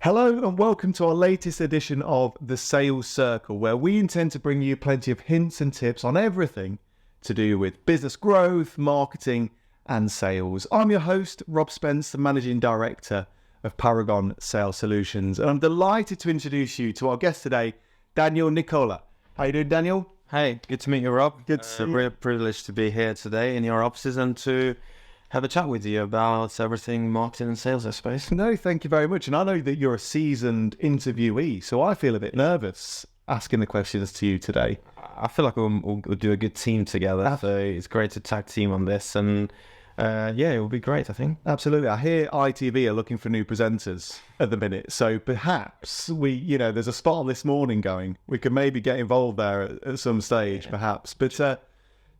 Hello and welcome to our latest edition of The Sales Circle, where we intend to bring you plenty of hints and tips on everything to do with business growth, marketing and sales. I'm your host, Rob Spence, the Managing Director of Paragon Sales Solutions, and I'm delighted to introduce you to our guest today, Daniel Nikolla. How you doing, Daniel? Hey, good to meet you, Rob. Good to see you. Real privilege to be here today in your offices and to have a chat with you about everything marketing and sales, I suppose. No, thank you very much. And I know that you're a seasoned interviewee, so I feel a bit nervous asking the questions to you today. I feel like we'll do a good team together, so it's great to tag team on this, and it will be great, I think. Absolutely. I hear ITV are looking for new presenters at the minute, so perhaps there's a spot on This Morning going. We could maybe get involved there at some stage, perhaps. But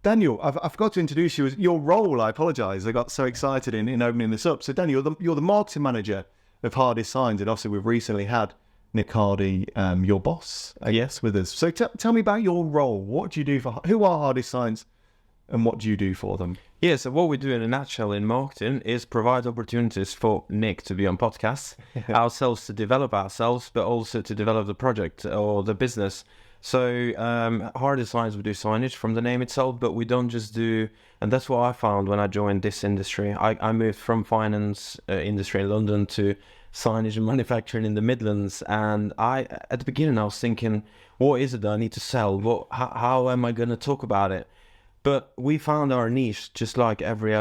Daniel, I forgot to introduce you as your role. I apologise. I got so excited in opening this up. So Daniel, you're the marketing manager of Hardest Signs, and obviously we've recently had Nick Hardy, your boss, yes, with us. So tell me about your role. What do you do who are Hardest Signs, and what do you do for them? Yeah, so what we do in a nutshell in marketing is provide opportunities for Nick to be on podcasts, ourselves to develop ourselves, but also to develop the project or the business. So Hardest Signs, we do signage from the name itself, but we don't just do, and that's what I found when I joined this industry. I moved from finance industry in London to signage and manufacturing in the Midlands, and at the beginning I was thinking, what is it that I need to sell? How am I going to talk about it? But we found our niche, just like every,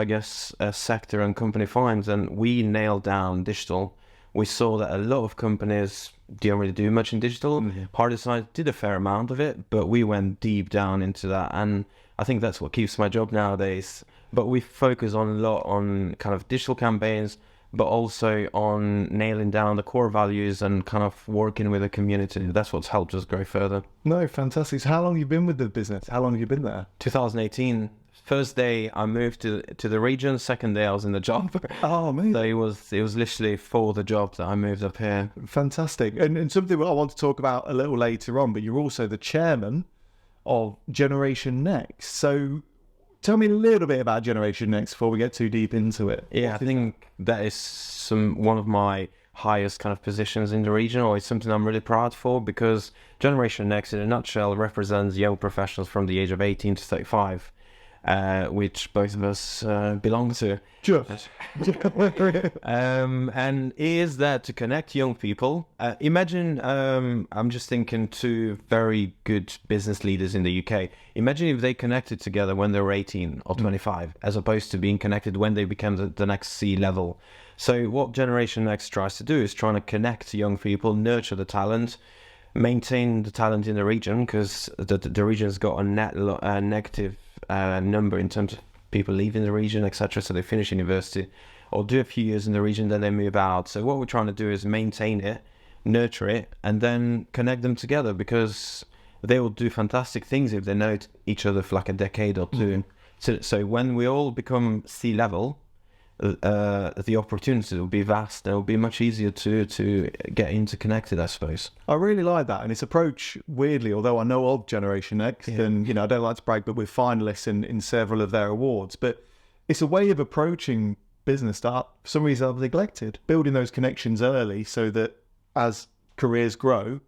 sector and company finds, and we nailed down digital. We saw that a lot of companies don't really do much in digital. Hardest Signs did a fair amount of it, but we went deep down into that, and I think that's what keeps my job nowadays. But we focus a lot on kind of digital campaigns, but also on nailing down the core values and kind of working with the community. That's what's helped us grow further. No, fantastic. So how long have you been with the business? How long have you been there? 2018. First day I moved to the region. Second day I was in the job. Oh, amazing. So it was literally for the job that I moved up here. Fantastic. And something I want to talk about a little later on, but you're also the chairman of Generation Next. So tell me a little bit about Generation Next before we get too deep into it. Yeah, I think that is one of my highest kind of positions in the region, or it's something I'm really proud for, because Generation Next in a nutshell represents young professionals from the age of 18 to 35. Which both of us belong to. Sure. And is that to connect young people. Imagine, I'm just thinking two very good business leaders in the UK. Imagine if they connected together when they were 18 or 25, as opposed to being connected when they became the next C-level. So what Generation Next tries to do is trying to connect young people, nurture the talent, maintain the talent in the region, because the region's got a negative number in terms of people leaving the region, etc. So they finish university or do a few years in the region, then they move out. So what we're trying to do is maintain it, nurture it, and then connect them together, because they will do fantastic things if they know each other for like a decade or two. So when we all become C-level, the opportunity will be vast. It will be much easier to get interconnected, I suppose. I really like that, and its approach, weirdly, although I know of Generation Next, and I don't like to brag, but we're finalists in several of their awards, but it's a way of approaching business that for some reason I've neglected, building those connections early so that as careers grow,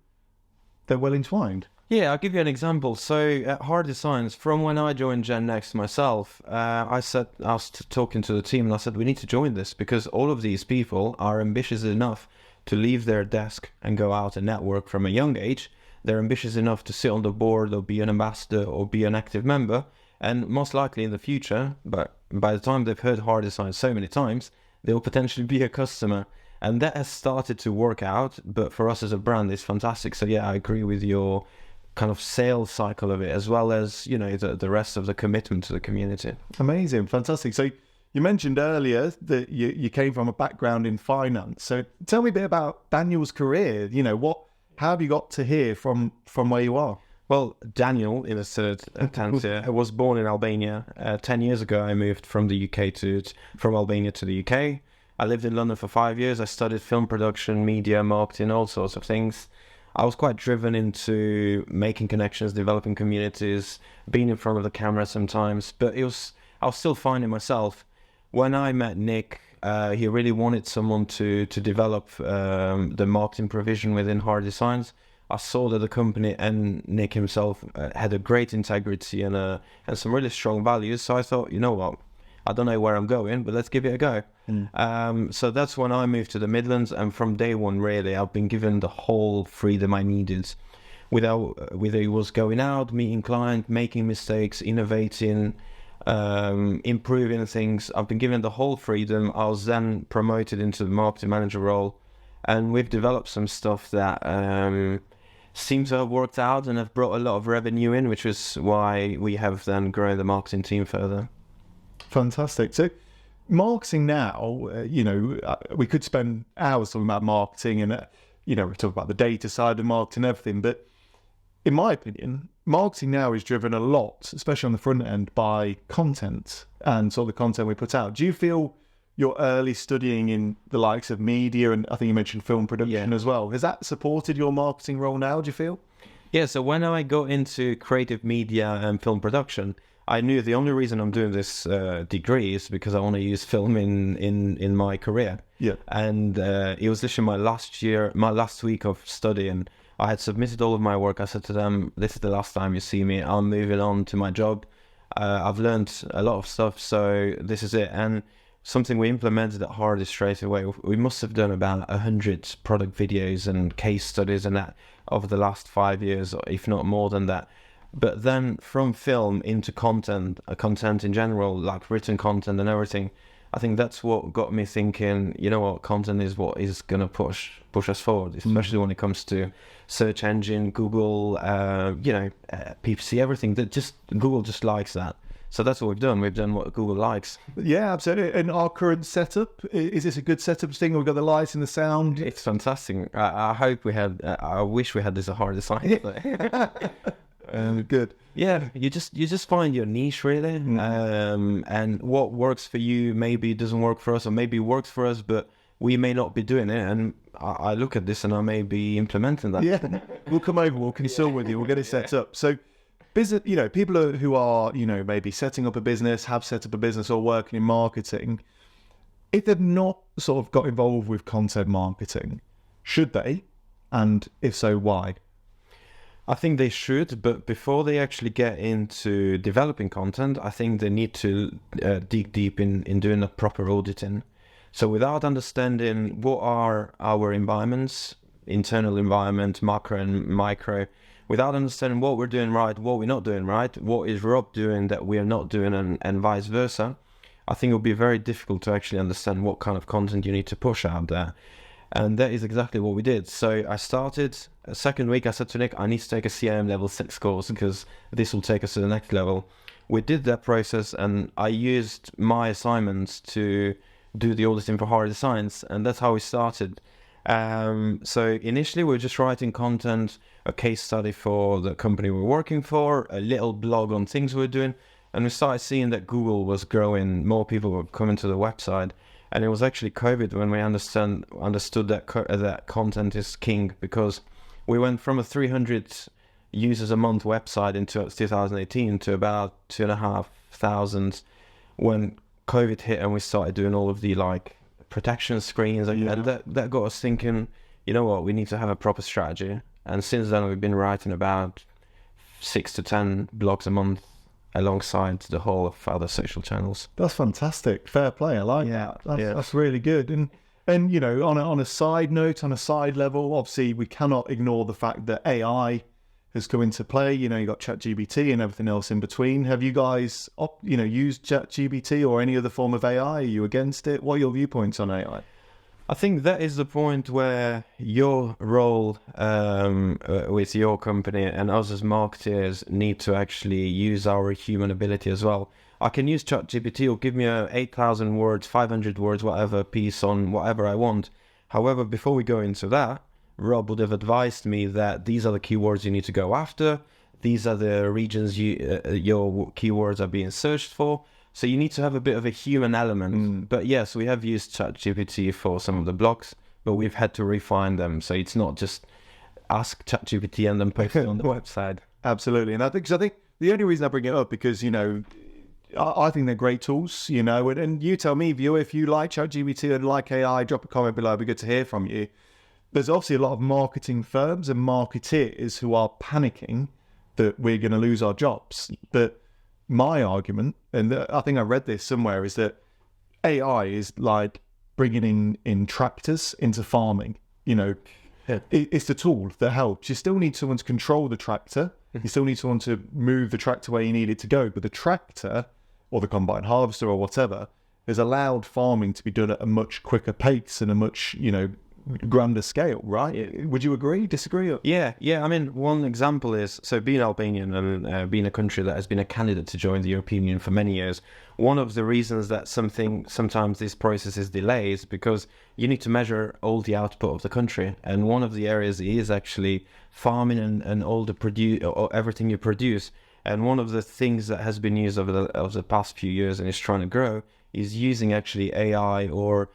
they're well entwined. Yeah, I'll give you an example. So at Hardest Signs, from when I joined Gen Next myself, I was talking to the team and I said, we need to join this, because all of these people are ambitious enough to leave their desk and go out and network from a young age. They're ambitious enough to sit on the board or be an ambassador or be an active member. And most likely in the future, but by the time they've heard Hardest Signs so many times, they'll potentially be a customer. And that has started to work out. But for us as a brand, it's fantastic. So yeah, I agree with your kind of sales cycle of it, as well as the rest of the commitment to the community. Amazing, fantastic. So you mentioned earlier that you came from a background in finance. So tell me a bit about Daniel's career. How have you got to here from where you are? Well, Daniel, in a third tense here, I was born in Albania. 10 years ago, I moved from Albania to the UK. I lived in London for 5 years. I studied film production, media, marketing, all sorts of things. I was quite driven into making connections, developing communities, being in front of the camera sometimes, but I was still finding myself. When I met Nick He really wanted someone to develop the marketing provision within Hard Designs. I saw that the company and Nick himself had a great integrity and some really strong values. So I thought, you know what, I don't know where I'm going, but let's give it a go. So that's when I moved to the Midlands, and from day one, really, I've been given the whole freedom I needed. Whether it was going out, meeting clients, making mistakes, innovating, improving things, I've been given the whole freedom. I was then promoted into the marketing manager role, and we've developed some stuff that seems to have worked out and have brought a lot of revenue in, which is why we have then grown the marketing team further. Fantastic. So marketing now, we could spend hours talking about marketing and, we talk about the data side of marketing and everything. But in my opinion, marketing now is driven a lot, especially on the front end, by content and sort of the content we put out. Do you feel your early studying in the likes of media, and I think you mentioned film production as well, has that supported your marketing role now, do you feel? Yeah, so when I got into creative media and film production, I knew the only reason I'm doing this degree is because I want to use film in my career. Yeah. And it was literally my last week of study, and I had submitted all of my work. I said to them, this is the last time you see me. I'm moving on to my job. I've learned a lot of stuff, so this is it. And something we implemented at Hardy straight away. We must have done about 100 product videos and case studies and that over the last 5 years, if not more than that. But then from film into content in general, like written content and everything, I think that's what got me thinking, you know what, content is what is going to push us forward, especially when it comes to search engine, Google, PPC, everything. Google just likes that. So that's what we've done. We've done what Google likes. Yeah, absolutely. And our current setup, is this a good setup thing? We've got the lights and the sound. It's fantastic. I hope we had, I wish we had this at Hard Design. Good. Yeah, you just find your niche really, and what works for you maybe doesn't work for us, or maybe works for us, but we may not be doing it. And I look at this and I may be implementing that. Yeah, we'll come over, we'll consult with you, we'll get it set up. So, business, people who are, maybe setting up a business, have set up a business, or working in marketing, if they've not sort of got involved with content marketing, should they? And if so, why? I think they should, but before they actually get into developing content, I think they need to dig deep in doing a proper auditing. So without understanding what are our environments, internal environment, macro and micro, without understanding what we're doing right, what we're not doing right, what is Rob doing that we are not doing, and vice versa, I think it will be very difficult to actually understand what kind of content you need to push out there. And that is exactly what we did. So I started, second week I said to Nick, I need to take a CIM level 6 course because this will take us to the next level. We did that process, and I used my assignments to do the auditing for Hard Designs, and that's how we started. So initially we were just writing content, a case study for the company we're working for, a little blog on things we're doing, and we started seeing that Google was growing, more people were coming to the website. And it was actually COVID when we understood that that content is king, because we went from a 300 users a month website in 2018 to about 2,500 when COVID hit, and we started doing all of the protection screens, and that got us thinking, you know what, we need to have a proper strategy. And since then we've been writing about 6 to 10 blogs a month, alongside the whole of other social channels. That's fantastic. Fair play. I like that. That's really good. And on a side note, on a side level, obviously we cannot ignore the fact that AI has come into play. You got ChatGPT and everything else in between. Have you guys, used ChatGPT or any other form of AI? Are you against it? What are your viewpoints on AI? I think that is the point where your role with your company and us as marketers need to actually use our human ability as well. I can use ChatGPT or give me a 8,000 words, 500 words, whatever piece on whatever I want. However, before we go into that, Rob would have advised me that these are the keywords you need to go after. These are the regions your keywords are being searched for. So you need to have a bit of a human element. But yes, we have used ChatGPT for some of the blogs, but we've had to refine them. So it's not just ask ChatGPT and then post it on the website. Absolutely. And I think the only reason I bring it up, because, I think they're great tools, you know, and you tell me, viewer, if you like ChatGPT and like AI, drop a comment below. It'd be good to hear from you. There's obviously a lot of marketing firms and marketeers who are panicking that we're going to lose our jobs. But my argument, and I think I read this somewhere, is that AI is like bringing in tractors into farming. You know, it's the tool that helps. You still need someone to control the tractor. You still need someone to move the tractor where you need it to go. But the tractor or the combine harvester or whatever has allowed farming to be done at a much quicker pace and a much, you know, grander scale, right? Yeah. Would you agree, disagree? Yeah. I mean, one example is, so being Albanian and being a country that has been a candidate to join the European Union for many years, one of the reasons that sometimes this process is delayed is because you need to measure all the output of the country. And one of the areas is actually farming and all the or everything you produce. And one of the things that has been used over the past few years and is trying to grow is using actually AI or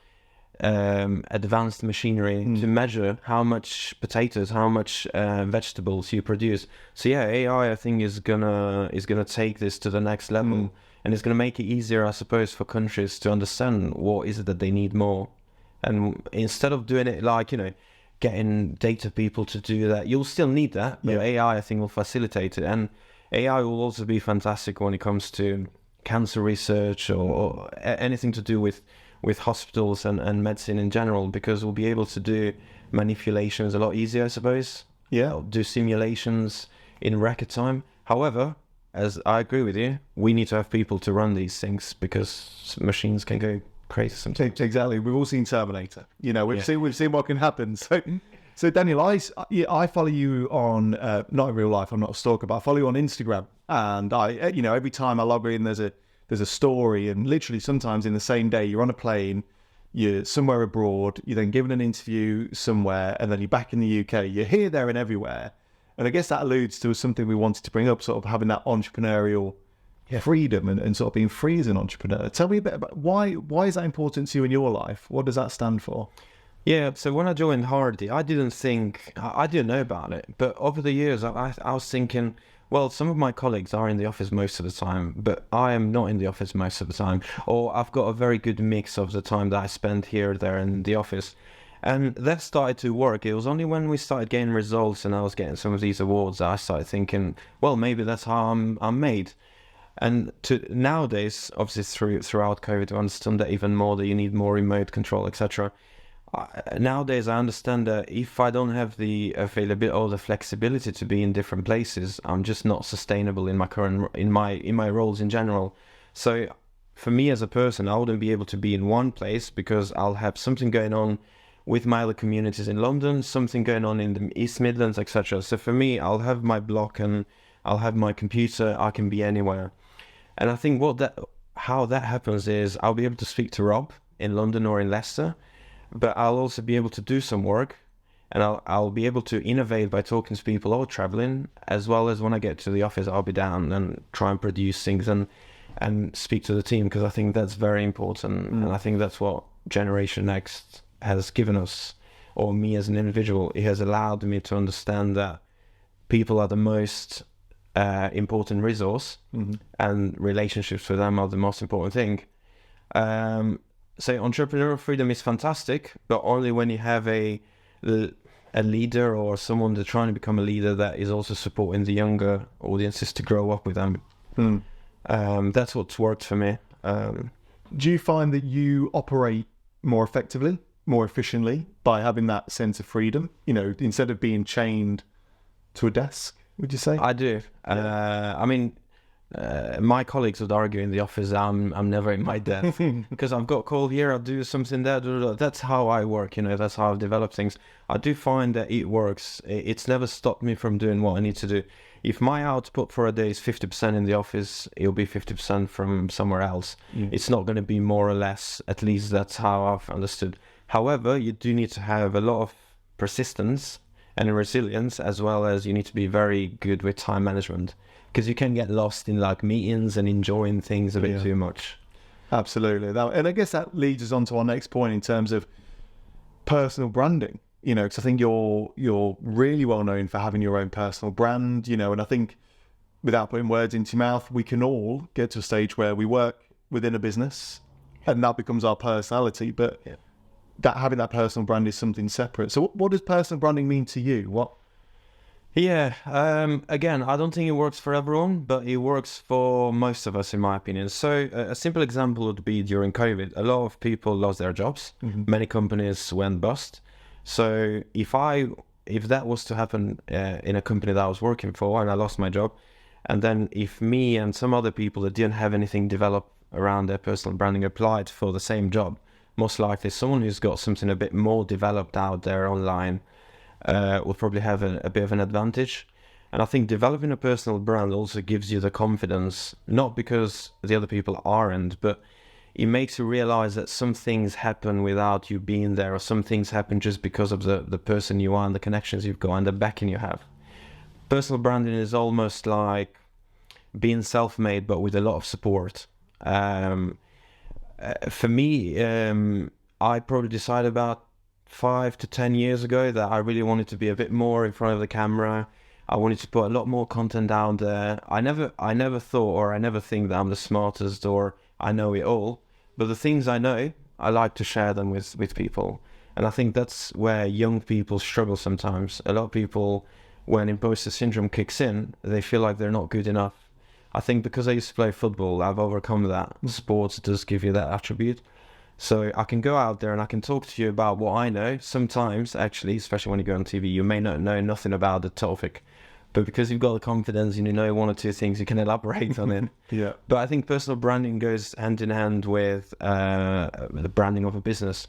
advanced machinery to measure how much potatoes, how much vegetables you produce. So yeah, AI I think is gonna take this to the next level, and it's gonna make it easier, I suppose, for countries to understand what is it that they need more. And instead of doing it like, you know, getting data people to do that, you'll still need that, but AI I think will facilitate it. And AI will also be fantastic when it comes to cancer research or anything to do with hospitals and medicine in general, because we'll be able to do manipulations a lot easier, I suppose. Yeah. Do simulations in record time. However, as I agree with you, we need to have people to run these things because machines can go crazy sometimes. Exactly. We've all seen Terminator. You know, we've seen what can happen. So Daniel, I follow you on not in real life. I'm not a stalker, but I follow you on Instagram, and I, you know, every time I log in, there's a story, and literally sometimes in the same day you're on a plane, you're somewhere abroad, you're then given an interview somewhere, and then you're back in the UK. You're here, there, and everywhere. And I guess that alludes to something we wanted to bring up, sort of having that entrepreneurial freedom and sort of being free as an entrepreneur. Tell me a bit about why is that important to you in your life? What does that stand for? Yeah, so when I joined Hardy, I didn't know about it. But over the years, I was thinking, well, some of my colleagues are in the office most of the time, but I am not in the office most of the time. Or I've got a very good mix of the time that I spend here, there, in the office. And that started to work. It was only when we started getting results and I was getting some of these awards that I started thinking, well, maybe that's how I'm made. And nowadays, obviously throughout COVID, I understand that even more, that you need more remote control, etc. Nowadays, I understand that if I don't have the availability or the flexibility to be in different places, I'm just not sustainable in my roles in general. So for me as a person, I wouldn't be able to be in one place because I'll have something going on with my other communities in London, something going on in the East Midlands, etc. So for me, I'll have my block and I'll have my computer. I can be anywhere. And I think how that happens is I'll be able to speak to Rob in London or in Leicester, but I'll also be able to do some work, and I'll be able to innovate by talking to people or traveling, as well as when I get to the office, I'll be down and try and produce things and speak to the team, because I think that's very important. And I think that's what Generation Next has given us, or me as an individual. It has allowed me to understand that people are the most important resource, and relationships with them are the most important thing. So entrepreneurial freedom is fantastic, but only when you have a leader or someone that's trying to become a leader that is also supporting the younger audiences to grow up with them. That's what's worked for me. Do you find that you operate more effectively, more efficiently by having that sense of freedom? You know, instead of being chained to a desk, would you say? I do. I mean, my colleagues would argue in the office I'm never in my desk because I've got a call here, I'll do something there. That's how I work, you know, that's how I've developed things. I do find that it works. It's never stopped me from doing what I need to do. If my output for a day is 50% in the office, it'll be 50% from somewhere else. It's not going to be more or less, at least that's how I've understood. However, you do need to have a lot of persistence and resilience, as well as you need to be very good with time management, because you can get lost in like meetings and enjoying things a bit too much. Absolutely. And I guess that leads us on to our next point in terms of personal branding, you know, because I think you're really well known for having your own personal brand, you know, and I think without putting words into your mouth, we can all get to a stage where we work within a business and that becomes our personality. But that having that personal brand is something separate. So what does personal branding mean to you? Again, I don't think it works for everyone, but it works for most of us, in my opinion. So a simple example would be during COVID. A lot of people lost their jobs. Many companies went bust. So if that was to happen in a company that I was working for and I lost my job, and then if me and some other people that didn't have anything developed around their personal branding applied for the same job, most likely someone who's got something a bit more developed out there online will probably have a bit of an advantage. And I think developing a personal brand also gives you the confidence, not because the other people aren't, but it makes you realize that some things happen without you being there, or some things happen just because of the person you are and the connections you've got and the backing you have. Personal branding is almost like being self-made, but with a lot of support. For me, I probably decided about 5 to 10 years ago that I really wanted to be a bit more in front of the camera. I wanted to put a lot more content out there. I never thought, or I never think that I'm the smartest or I know it all. But the things I know, I like to share them with people. And I think that's where young people struggle sometimes. A lot of people, when imposter syndrome kicks in, they feel like they're not good enough. I think because I used to play football, I've overcome that. Sports does give you that attribute. So I can go out there and I can talk to you about what I know. Sometimes, actually, especially when you go on TV, you may not know nothing about the topic. But because you've got the confidence and you know one or two things, you can elaborate on it. Yeah. But I think personal branding goes hand in hand with the branding of a business.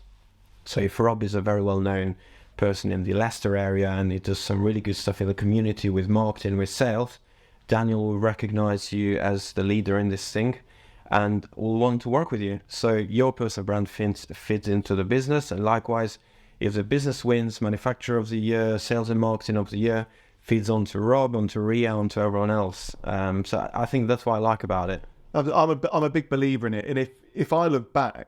So if Rob is a very well-known person in the Leicester area and he does some really good stuff in the community with marketing, with sales, Daniel will recognize you as the leader in this thing and will want to work with you. So your personal brand fits into the business. And likewise, if the business wins Manufacturer of the Year, Sales and Marketing of the Year, feeds onto Rob, onto Ria, onto everyone else. So I think that's what I like about it. I'm a big believer in it. And if I look back,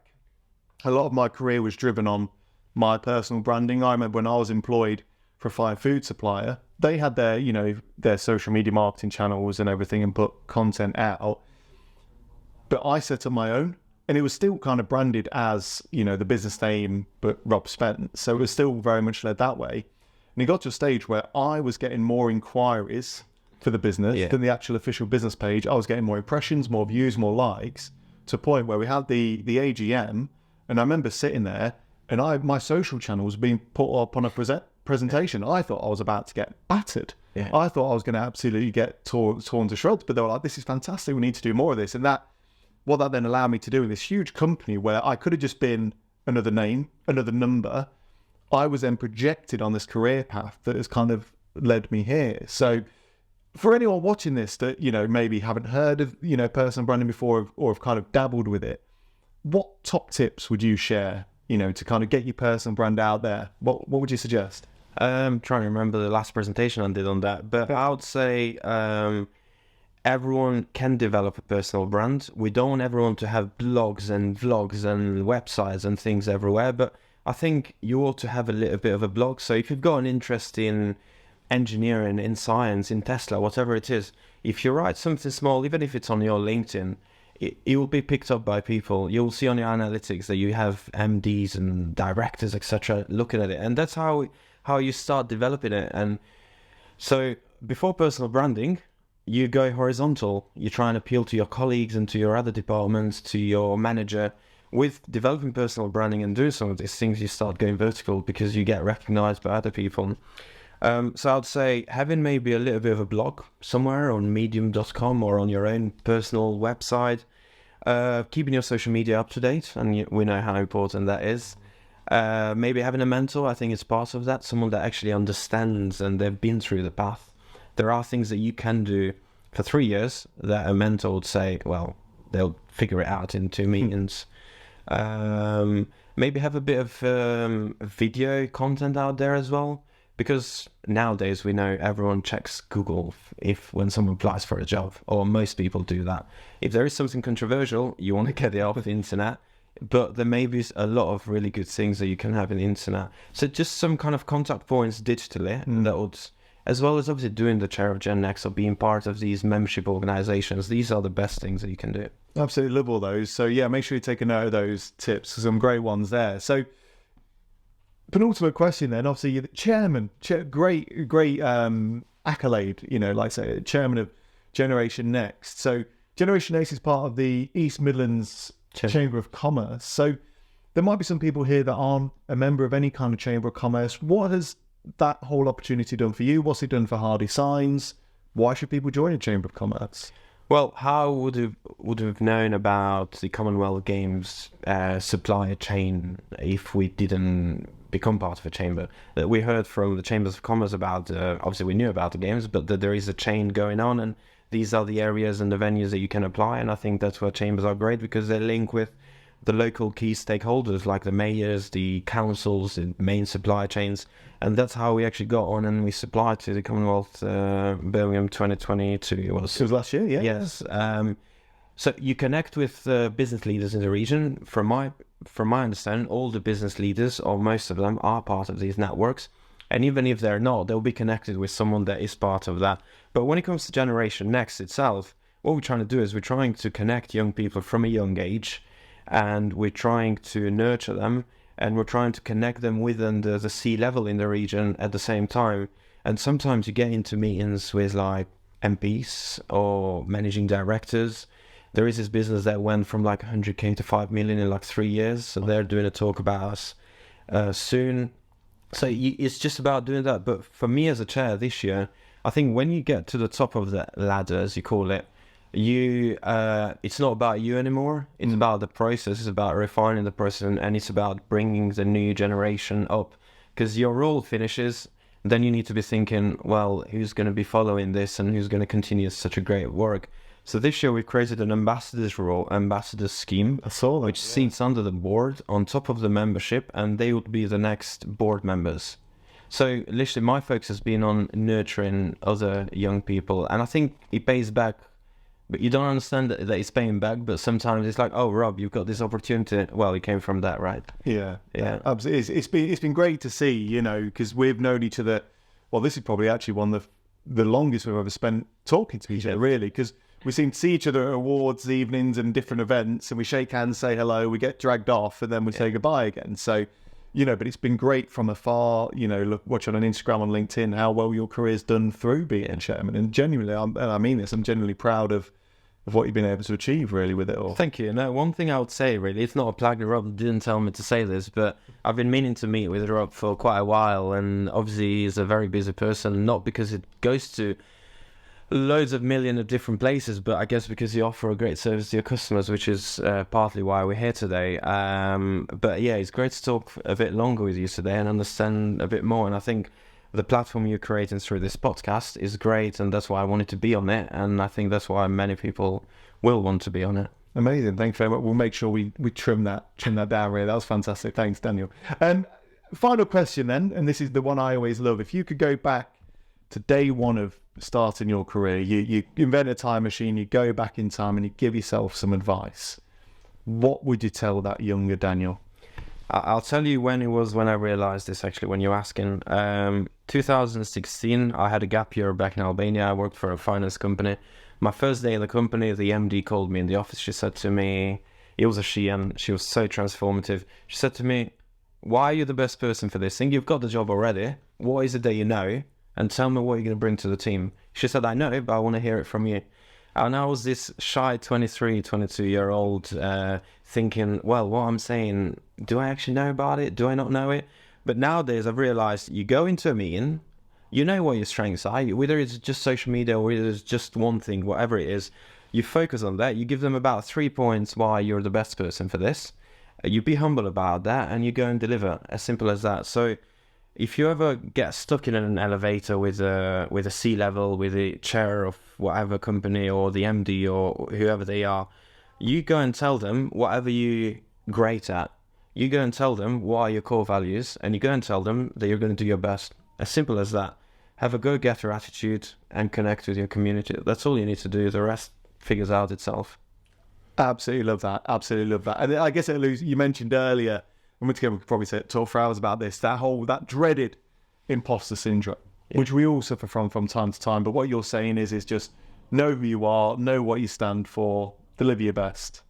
a lot of my career was driven on my personal branding. I remember when I was employed for a fine food supplier, they had their social media marketing channels and everything and put content out. But I set up my own, and it was still kind of branded as, the business name, but Rob Spence. So it was still very much led that way. And it got to a stage where I was getting more inquiries for the business than the actual official business page. I was getting more impressions, more views, more likes, to a point where we had the AGM, and I remember sitting there, and my social channel was being put up on a presentation. I thought I was about to get battered. Yeah. I thought I was going to absolutely get torn to shreds, but they were like, this is fantastic, we need to do more of this. And what that then allowed me to do in this huge company where I could have just been another name, another number, I was then projected on this career path that has kind of led me here. So for anyone watching this that, maybe haven't heard of, personal branding before or have kind of dabbled with it, what top tips would you share, to kind of get your personal brand out there? What would you suggest? I'm trying to remember the last presentation I did on that, but I would say everyone can develop a personal brand. We don't want everyone to have blogs and vlogs and websites and things everywhere, but I think you ought to have a little bit of a blog. So if you've got an interest in engineering, in science, in Tesla, whatever it is, if you write something small, even if it's on your LinkedIn, it will be picked up by people. You'll see on your analytics that you have MDs and directors, etc., looking at it. And that's how you start developing it. And so before personal branding, you go horizontal. You try and appeal to your colleagues and to your other departments, to your manager. With developing personal branding and doing some of these things, you start going vertical because you get recognized by other people. So I'd say having maybe a little bit of a blog somewhere on medium.com or on your own personal website, keeping your social media up to date, and we know how important that is. Maybe having a mentor, I think it's part of that, someone that actually understands and they've been through the path. There are things that you can do for 3 years that a mentor would say, well, they'll figure it out in 2 meetings. Maybe have a bit of video content out there as well, because nowadays we know everyone checks Google when someone applies for a job, or most people do that. If there is something controversial, you want to get it off the internet, but there may be a lot of really good things that you can have in the internet. So just some kind of contact points digitally that would as well as obviously doing the chair of Gen Next or being part of these membership organizations. These are the best things that you can do. Absolutely love all those. So yeah, make sure you take a note of those tips. Some great ones there. So penultimate question then, obviously you're the chairman, great accolade, like I say, chairman of Generation Next. So Generation Next is part of the East Midlands Chamber of Commerce. So there might be some people here that aren't a member of any kind of Chamber of Commerce. What has that whole opportunity done for you? What's it done for Hardy Signs? Why should people join a Chamber of Commerce? Well, how would have known about the Commonwealth Games supply chain if we didn't become part of a chamber? We heard from the Chambers of Commerce about, obviously we knew about the games, but that there is a chain going on, and these are the areas and the venues that you can apply. And I think that's where chambers are great, because they link with the local key stakeholders like the mayors, the councils, the main supply chains. And that's how we actually got on, and we supplied to the Commonwealth Birmingham 2022. It was last year, yeah. Yes. So you connect with business leaders in the region. From my understanding, all the business leaders, or most of them, are part of these networks. And even if they're not, they'll be connected with someone that is part of that. But when it comes to Generation Next itself, what we're trying to do is we're trying to connect young people from a young age, and we're trying to nurture them, and we're trying to connect them with the C-level in the region at the same time. And sometimes you get into meetings with like MPs or managing directors. There is this business that went from like 100k to 5 million in like 3 years. So they're doing a talk about us soon. So it's just about doing that. But for me as a chair this year, I think when you get to the top of the ladder, as you call it, it's not about you anymore. It's about the process. It's about refining the process, and it's about bringing the new generation up. Because your role finishes, then you need to be thinking, well, who's going to be following this and who's going to continue such a great work? So this year we've created an ambassador scheme, which sits under the board on top of the membership, and they would be the next board members. So literally my focus has been on nurturing other young people, and I think it pays back. But you don't understand that it's paying back, but sometimes it's like, oh, Rob, you've got this opportunity. Well, it came from that, right? Yeah. Absolutely. It's been great to see, because we've known each other. Well, this is probably actually one of the longest we've ever spent talking to each other, really, because we seem to see each other at awards evenings and different events, and we shake hands, say hello, we get dragged off, and then we say goodbye again. So, but it's been great from afar, watch on Instagram, on LinkedIn, how well your career's done through being chairman. And genuinely, I mean this, I'm genuinely proud of what you've been able to achieve, really, with it all. Thank you. No, one thing I would say, really, it's not a plug. Rob didn't tell me to say this, but I've been meaning to meet with Rob for quite a while, and obviously he's a very busy person, not because it goes to loads of millions of different places, but I guess because you offer a great service to your customers, which is partly why we're here today. But yeah, it's great to talk a bit longer with you today and understand a bit more. And I think the platform you're creating through this podcast is great, and that's why I wanted to be on it. And I think that's why many people will want to be on it. Amazing. Thank you very much. We'll make sure we trim that down, really. That was fantastic. Thanks, Daniel. Final question then, and this is the one I always love. If you could go back to day one of starting your career, you invent a time machine, you go back in time and you give yourself some advice, what would you tell that younger Daniel? I'll tell you when I realized this, actually, when you're asking. 2016, I had a gap year back in Albania. I worked for a finance company. My first day in the company, the MD called me in the office. She said to me, it was a she, and she was so transformative. She said to me, why are you the best person for this thing? You've got the job already. What is it that you know? And tell me what you're going to bring to the team. She said, I know, but I want to hear it from you. And I was this shy 23, 22-year-old thinking, well, what I'm saying, do I actually know about it? Do I not know it? But nowadays I've realized you go into a meeting, you know what your strengths are, whether it's just social media or whether it's just one thing, whatever it is, you focus on that. You give them about 3 points why you're the best person for this. You be humble about that, and you go and deliver. As simple as that. So if you ever get stuck in an elevator with a C-level, with the chair of whatever company or the MD or whoever they are, you go and tell them whatever you're great at. You go and tell them what are your core values, and you go and tell them that you're going to do your best. As simple as that. Have a go-getter attitude and connect with your community. That's all you need to do. The rest figures out itself. Absolutely love that. Absolutely love that. And I guess you mentioned earlier, and we could probably talk for hours about this, that dreaded imposter syndrome. which we all suffer from time to time. But what you're saying is just know who you are, know what you stand for, deliver your best.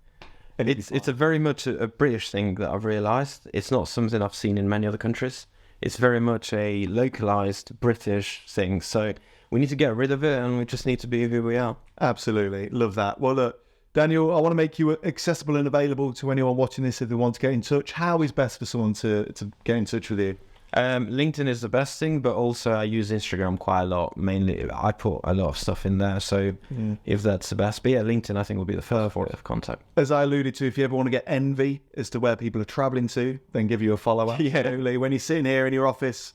It's a very much a British thing that I've realised. It's not something I've seen in many other countries. It's very much a localised British thing. So we need to get rid of it, and we just need to be who we are. Absolutely. Love that. Well, look, Daniel, I want to make you accessible and available to anyone watching this if they want to get in touch. How is best for someone to get in touch with you? LinkedIn is the best thing, but also I use Instagram quite a lot. Mainly, I put a lot of stuff in there, so if that's the best. But yeah, LinkedIn I think will be the first point of contact. As I alluded to, if you ever want to get envy as to where people are travelling to, then give you a follow. Absolutely. When you're sitting here in your office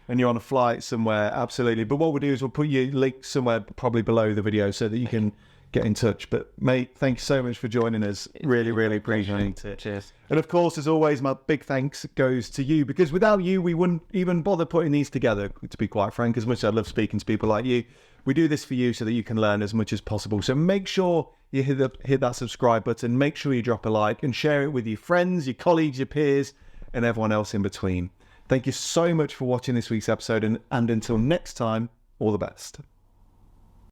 and you're on a flight somewhere, absolutely. But what we'll do is we'll put your link somewhere probably below the video so that you can get in touch. But mate, thank you so much for joining us. Really appreciate it. Cheers. And of course, as always, my big thanks goes to you, because without you we wouldn't even bother putting these together, to be quite frank. As much as I love speaking to people like you, we do this for you so that you can learn as much as possible. So make sure you hit that subscribe button, make sure you drop a like and share it with your friends, your colleagues, your peers and everyone else in between. Thank you so much for watching this week's episode, and until next time, all the best.